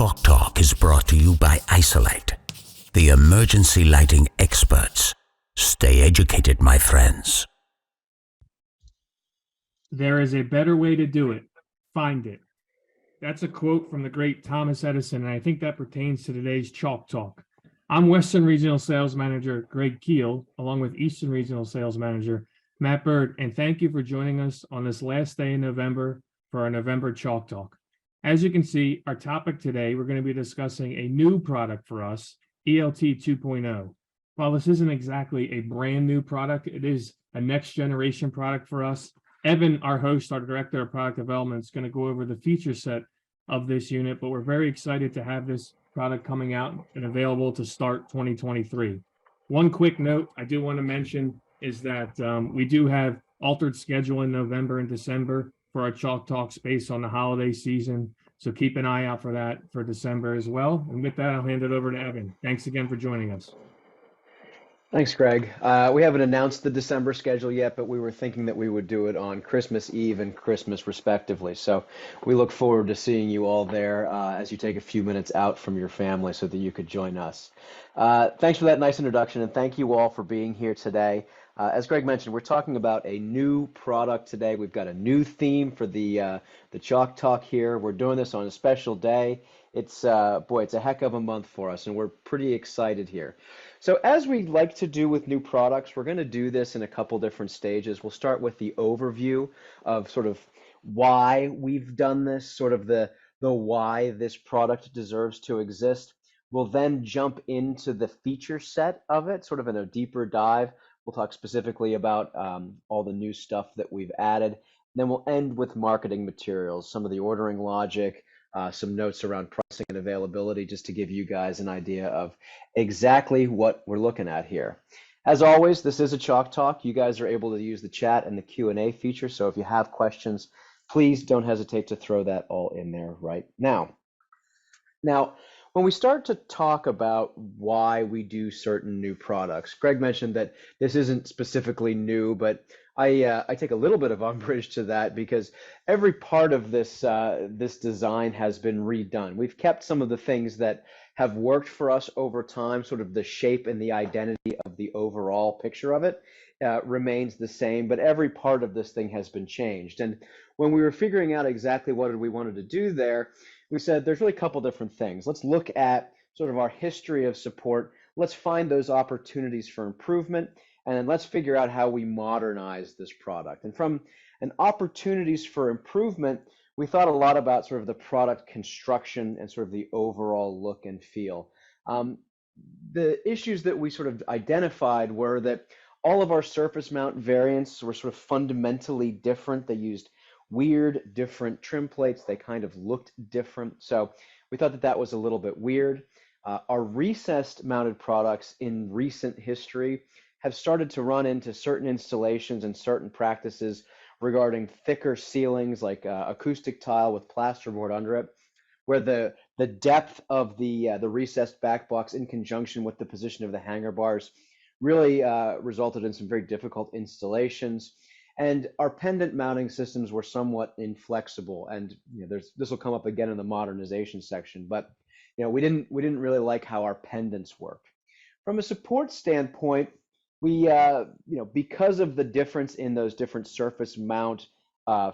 Chalk Talk is brought to you by Isolite, the emergency lighting experts. Stay educated, my friends. There is a better way to do it. Find it. That's a quote from the great Thomas Edison, and I think that pertains to today's Chalk Talk. I'm Western Regional Sales Manager Greg Keel, along with Eastern Regional Sales Manager Matt Bird, and thank you for joining us on this last day in November for our November Chalk Talk. As you can see, our topic today, we're going to be discussing a new product for us, ELT 2.0. While this isn't exactly a brand new product, it is a next generation product for us. Evan, our host, our Director of Product Development, is going to go over the feature set of this unit, but we're very excited to have this product coming out and available to start 2023. One quick note I do want to mention is that we do have altered schedule in November and December for our Chalk Talks based on the holiday season. So keep an eye out for that for December as well. And with that, I'll hand it over to Evan. Thanks again for joining us. Thanks, Greg. We haven't announced the December schedule yet, but we were thinking that we would do it on Christmas Eve and Christmas respectively. So we look forward to seeing you all there as you take a few minutes out from your family so that you could join us. Thanks for that nice introduction, and thank you all for being here today. As Greg mentioned, we're talking about a new product today. We've got a new theme for the Chalk Talk here. We're doing this on a special day. It's it's a heck of a month for us, and we're pretty excited here. So as we like to do with new products, we're going to do this in a couple different stages. We'll start with the overview of sort of why we've done this, sort of the why this product deserves to exist. We'll then jump into the feature set of it, sort of in a deeper dive. We'll talk specifically about all the new stuff that we've added. Then we'll end with marketing materials, some of the ordering logic, some notes around pricing and availability, just to give you guys an idea of exactly what we're looking at here. As always, this is a Chalk Talk. You guys are able to use the chat and the Q&A feature, so if you have questions, please don't hesitate to throw that all in there right now. Now, when we start to talk about why we do certain new products, Greg mentioned that this isn't specifically new, but I take a little bit of umbrage to that because every part of this this design has been redone. We've kept some of the things that have worked for us over time, sort of the shape and the identity of the overall picture of it remains the same, but every part of this thing has been changed. And when we were figuring out exactly what we wanted to do there, we said there's really a couple different things. Let's look at sort of our history of support. Let's find those opportunities for improvement, and then let's figure out how we modernize this product. And from an opportunities for improvement, we thought a lot about sort of the product construction and sort of the overall look and feel. The issues that we sort of identified were that all of our surface mount variants were sort of fundamentally different. They used weird, different trim plates. They kind of looked different. So we thought that that was a little bit weird. Our recessed mounted products in recent history have started to run into certain installations and certain practices regarding thicker ceilings like acoustic tile with plasterboard under it, where the depth of the recessed back box in conjunction with the position of the hanger bars really resulted in some very difficult installations. And our pendant mounting systems were somewhat inflexible, and this will come up again in the modernization section. But we didn't really like how our pendants worked. From a support standpoint, we because of the difference in those different surface mount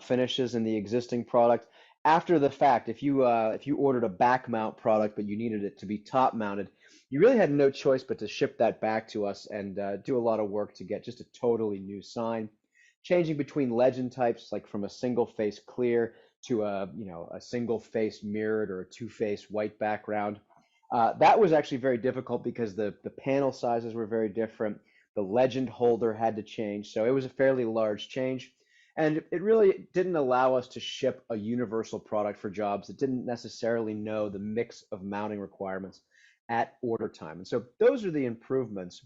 finishes in the existing product, after the fact, if you ordered a back mount product but you needed it to be top mounted, you really had no choice but to ship that back to us and do a lot of work to get just a totally new sign. Changing between legend types, like from a single face clear to a single face mirrored or a two-face white background. That was actually very difficult because the panel sizes were very different. The legend holder had to change, so it was a fairly large change. And it really didn't allow us to ship a universal product for jobs that didn't necessarily know the mix of mounting requirements at order time. And so those are the improvements.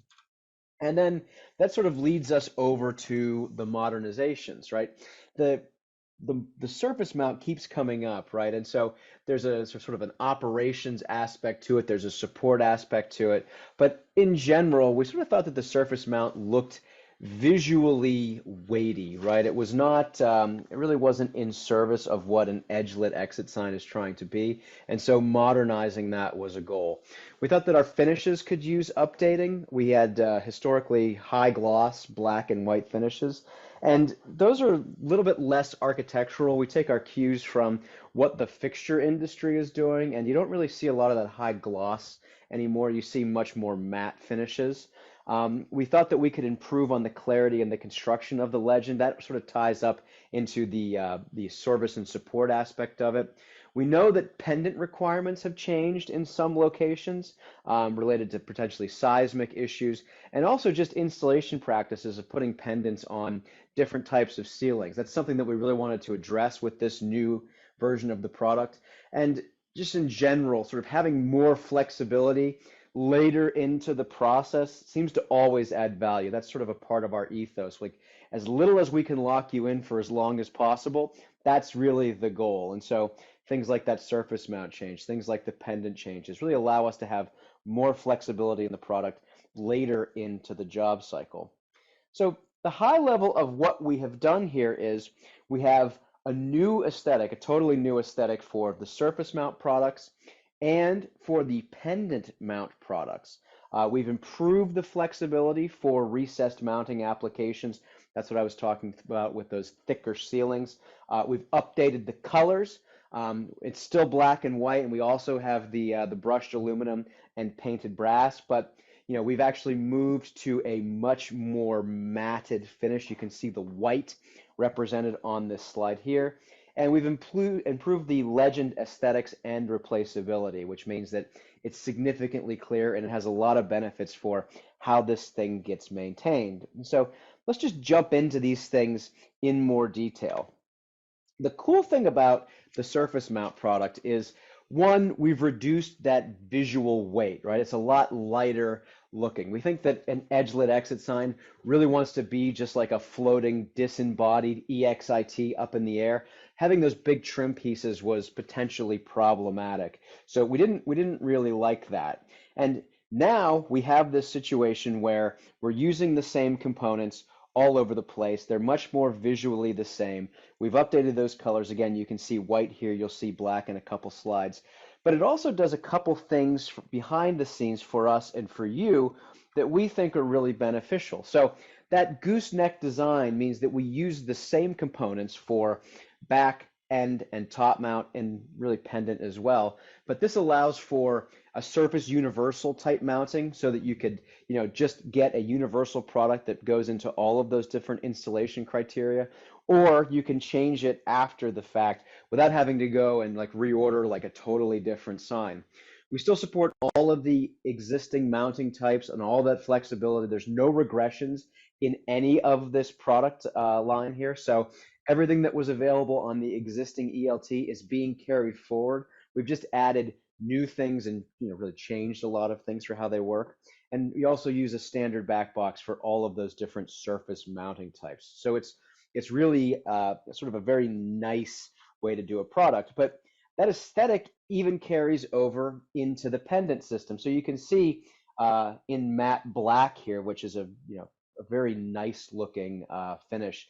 And then that sort of leads us over to the modernizations, right? The surface mount keeps coming up, right? And so there's a sort of an operations aspect to it. There's a support aspect to it. But in general, we sort of thought that the surface mount looked visually weighty, right? It was not, it really wasn't in service of what an edge-lit exit sign is trying to be. And so modernizing that was a goal. We thought that our finishes could use updating. We had historically high gloss, black and white finishes. And those are a little bit less architectural. We take our cues from what the fixture industry is doing, and you don't really see a lot of that high gloss anymore. You see much more matte finishes. We thought that we could improve on the clarity and the construction of the legend. That sort of ties up into the service and support aspect of it. We know that pendant requirements have changed in some locations related to potentially seismic issues, and also just installation practices of putting pendants on different types of ceilings. That's something that we really wanted to address with this new version of the product. And just in general, sort of having more flexibility later into the process seems to always add value. That's sort of a part of our ethos. Like as little as we can lock you in for as long as possible, that's really the goal. And so things like that surface mount change, things like the pendant changes really allow us to have more flexibility in the product later into the job cycle. So the high level of what we have done here is we have a new aesthetic, a totally new aesthetic for the surface mount products and for the pendant mount products. We've improved the flexibility for recessed mounting applications. That's what I was talking about with those thicker ceilings. We've updated the colors. It's still black and white, and we also have the brushed aluminum and painted brass, but we've actually moved to a much more matted finish. You can see the white represented on this slide here. And we've improved the legend aesthetics and replaceability, which means that it's significantly clear and it has a lot of benefits for how this thing gets maintained. And so let's just jump into these things in more detail. The cool thing about the surface mount product is, one, we've reduced that visual weight, right? It's a lot lighter looking. We think that an edge-lit exit sign really wants to be just like a floating disembodied EXIT up in the air. Having those big trim pieces was potentially problematic. So we didn't really like that. And now we have this situation where we're using the same components all over the place. They're much more visually the same. We've updated those colors. Again, you can see white here. You'll see black in a couple slides. But it also does a couple things behind the scenes for us and for you that we think are really beneficial. So that gooseneck design means that we use the same components for back, end, and top mount, and really pendant as well. But this allows for a surface universal type mounting so that you could, just get a universal product that goes into all of those different installation criteria, or you can change it after the fact without having to go and like reorder like a totally different sign. We still support all of the existing mounting types and all that flexibility. There's no regressions in any of this product line here. So everything that was available on the existing ELT is being carried forward. We've just added new things and really changed a lot of things for how they work. And we also use a standard back box for all of those different surface mounting types. So it's really sort of a very nice way to do a product. But that aesthetic even carries over into the pendant system. So you can see in matte black here, which is a very nice looking finish.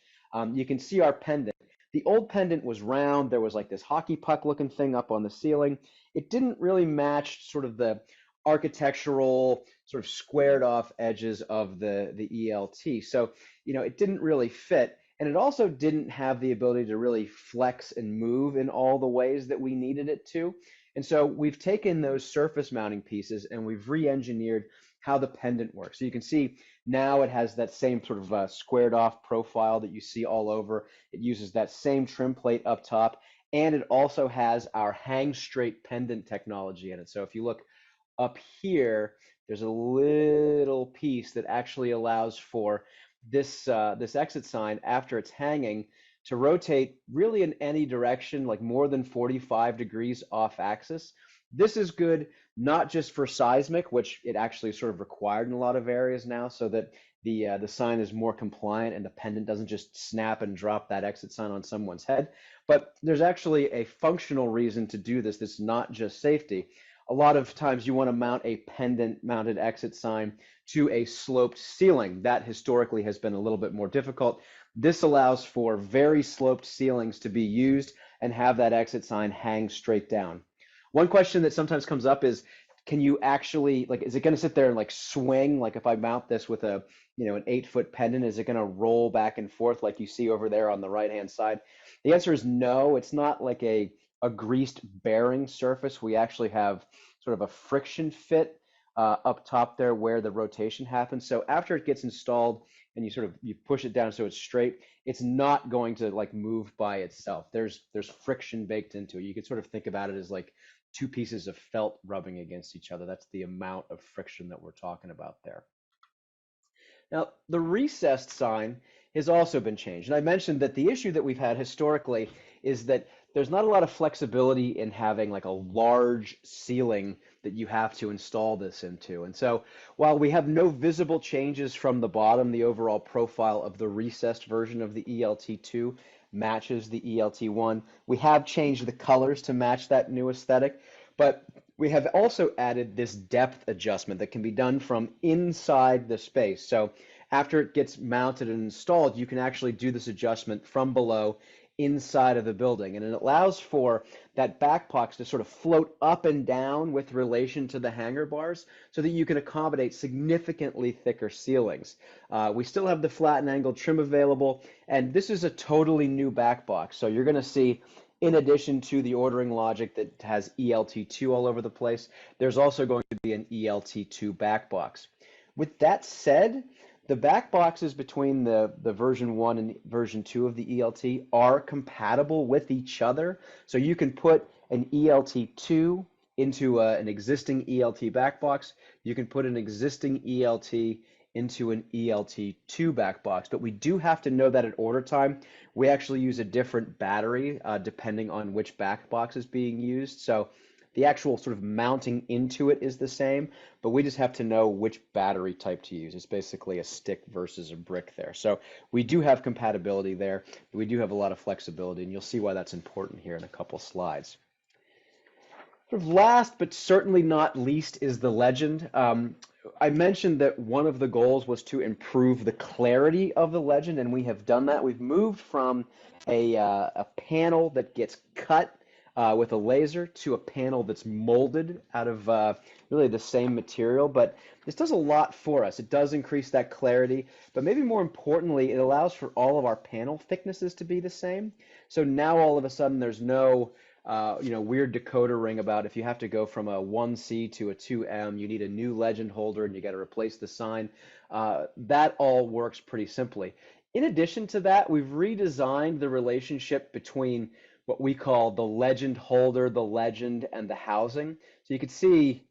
You can see our pendant. The old pendant was round. There was like this hockey puck looking thing up on the ceiling. It didn't really match sort of the architectural sort of squared off edges of the ELT. So, it didn't really fit. And it also didn't have the ability to really flex and move in all the ways that we needed it to. And so we've taken those surface mounting pieces and we've re-engineered how the pendant works. So you can see now it has that same sort of squared off profile that you see all over. It uses that same trim plate up top, and it also has our hang straight pendant technology in it. So if you look up here, there's a little piece that actually allows for this exit sign after it's hanging to rotate really in any direction, like more than 45 degrees off axis. This is good not just for seismic, which it actually sort of required in a lot of areas now, so that the sign is more compliant and the pendant doesn't just snap and drop that exit sign on someone's head. But there's actually a functional reason to do this that's not just safety. a lot of times you want to mount a pendant mounted exit sign to a sloped ceiling. That historically has been a little bit more difficult. This allows for very sloped ceilings to be used and have that exit sign hang straight down. One question that sometimes comes up is, can you actually, like, is it going to sit there and like swing? Like if I mount this with a, an 8-foot pendant, is it going to roll back and forth like you see over there on the right-hand side? The answer is no. It's not like a greased bearing surface. We actually have sort of a friction fit up top there where the rotation happens. So after it gets installed and you push it down so it's straight, it's not going to like move by itself. There's friction baked into it. You can sort of think about it as like two pieces of felt rubbing against each other. That's the amount of friction that we're talking about there. Now, the recessed sign has also been changed. And I mentioned that the issue that we've had historically is that there's not a lot of flexibility in having like a large ceiling that you have to install this into. And so while we have no visible changes from the bottom, the overall profile of the recessed version of the ELT2 matches the ELT1. We have changed the colors to match that new aesthetic, but we have also added this depth adjustment that can be done from inside the space. So after it gets mounted and installed, you can actually do this adjustment from below inside of the building. And it allows for that back box to sort of float up and down with relation to the hanger bars so that you can accommodate significantly thicker ceilings. We still have the flat and angled trim available, and this is a totally new back box. So you're going to see, in addition to the ordering logic that has ELT2 all over the place, there's also going to be an ELT2 back box. With that said, the back boxes between the version 1 and version 2 of the ELT are compatible with each other. So you can put an ELT2 into an existing ELT back box. You can put an existing ELT into an ELT2 back box, but we do have to know that at order time, we actually use a different battery depending on which back box is being used. So the actual sort of mounting into it is the same, but we just have to know which battery type to use. It's basically a stick versus a brick there. So we do have compatibility there. We do have a lot of flexibility, and you'll see why that's important here in a couple slides. Sort of last, but certainly not least, is the legend. I mentioned that one of the goals was to improve the clarity of the legend, and we have done that. We've moved from a panel that gets cut with a laser to a panel that's molded out of really the same material, but this does a lot for us. It does increase that clarity, but maybe more importantly, it allows for all of our panel thicknesses to be the same. So now all of a sudden there's no weird decoder ring about if you have to go from a 1C to a 2M, you need a new legend holder and you got to replace the sign. That all works pretty simply. In addition to that, we've redesigned the relationship between what we call the legend holder, the legend, and the housing. So you can see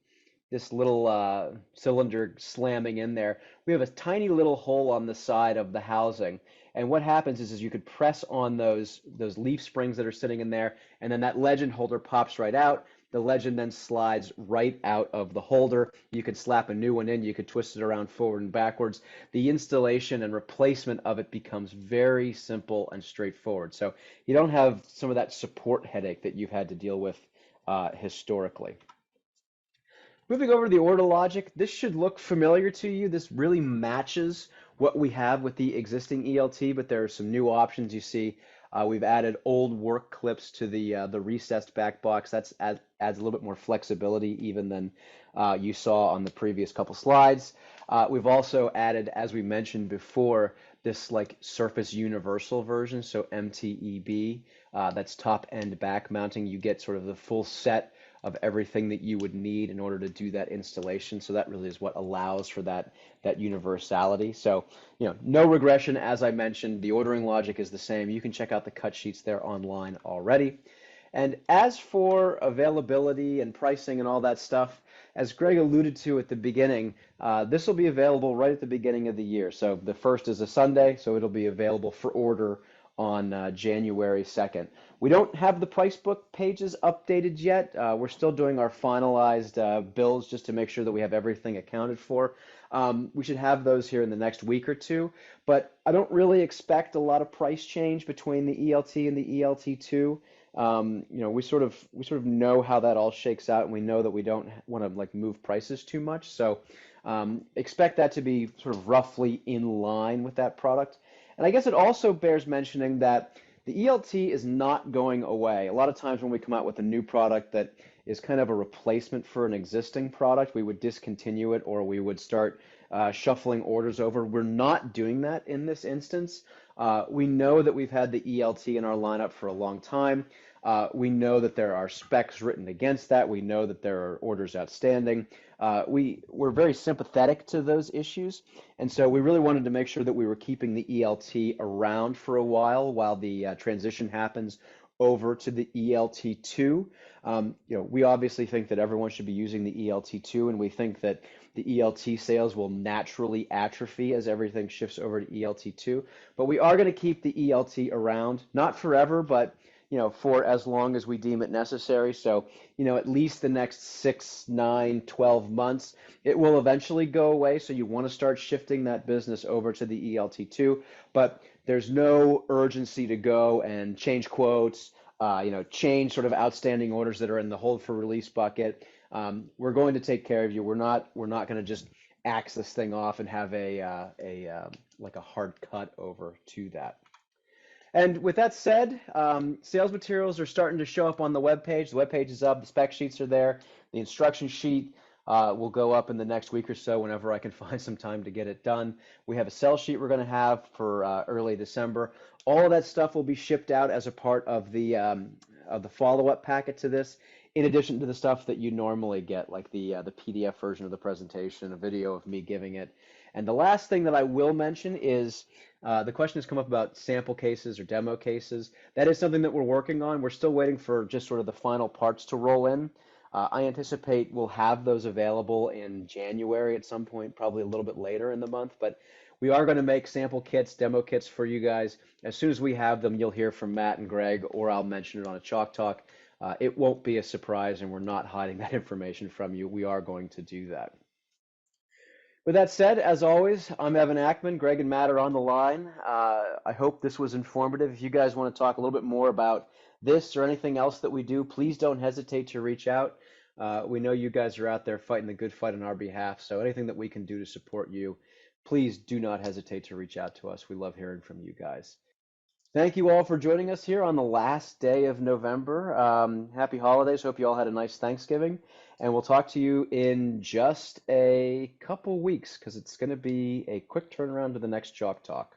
this little cylinder slamming in there. We have a tiny little hole on the side of the housing. And what happens is you could press on those leaf springs that are sitting in there, and then that legend holder pops right out. The legend then slides right out of the holder. You could slap a new one in. You could twist it around forward and backwards. The installation and replacement of it becomes very simple and straightforward. So you don't have some of that support headache that you've had to deal with historically. Moving over to the order logic, this should look familiar to you. This really matches what we have with the existing ELT, but there are some new options you see. We've added old work clips to the recessed back box. That adds a little bit more flexibility even than you saw on the previous couple slides. We've also added, as we mentioned before, this like surface universal version, so MTEB. That's top and back mounting. You get sort of the full set of everything that you would need in order to do that installation. So that really is what allows for that universality. So, no regression, as I mentioned. The ordering logic is the same. You can check out the cut sheets there online already. And as for availability and pricing and all that stuff, as Greg alluded to at the beginning, this will be available right at the beginning of the year. So the first is a Sunday, so it'll be available for order on January 2nd. We don't have the price book pages updated yet. We're still doing our finalized bills just to make sure that we have everything accounted for. We should have those here in the next week or two, but I don't really expect a lot of price change between the ELT and the ELT2. we sort of know how that all shakes out, and we know that we don't want to like move prices too much. So expect that to be sort of roughly in line with that product. And I guess it also bears mentioning that the ELT is not going away. A lot of times when we come out with a new product that is kind of a replacement for an existing product, we would discontinue it or we would start shuffling orders over. We're not doing that in this instance. We know that we've had the ELT in our lineup for a long time. We know that there are specs written against that. We know that there are orders outstanding. We're very sympathetic to those issues, and so we really wanted to make sure that we were keeping the ELT around for a while the transition happens over to the ELT2. We obviously think that everyone should be using the ELT2, and we think that the ELT sales will naturally atrophy as everything shifts over to ELT2. But we are going to keep the ELT around, not forever, but for as long as we deem it necessary. So, at least the next 6, 9, 12 months, it will eventually go away. So you want to start shifting that business over to the ELT2, but there's no urgency to go and change quotes, change sort of outstanding orders that are in the hold for release bucket. We're going to take care of you. We're not going to just axe this thing off and have like a hard cut over to that. And with that said, sales materials are starting to show up on the webpage. The webpage is up. The spec sheets are there. The instruction sheet will go up in the next week or so whenever I can find some time to get it done. We have a sell sheet we're going to have for early December. All of that stuff will be shipped out as a part of the follow-up packet to this, in addition to the stuff that you normally get, like the PDF version of the presentation, a video of me giving it. And the last thing that I will mention is the question has come up about sample cases or demo cases. That is something that we're working on. We're still waiting for just sort of the final parts to roll in. I anticipate we'll have those available in January at some point, probably a little bit later in the month. But we are going to make sample kits, demo kits for you guys. As soon as we have them, you'll hear from Matt and Greg, or I'll mention it on a Chalk Talk. It won't be a surprise, and we're not hiding that information from you. We are going to do that. With that said, as always, I'm Evan Ackman. Greg and Matt are on the line. I hope this was informative. If you guys want to talk a little bit more about this or anything else that we do, please don't hesitate to reach out. We know you guys are out there fighting the good fight on our behalf, so anything that we can do to support you, please do not hesitate to reach out to us. We love hearing from you guys. Thank you all for joining us here on the last day of November. Happy holidays. Hope you all had a nice Thanksgiving. And we'll talk to you in just a couple weeks because it's going to be a quick turnaround to the next Chalk Talk.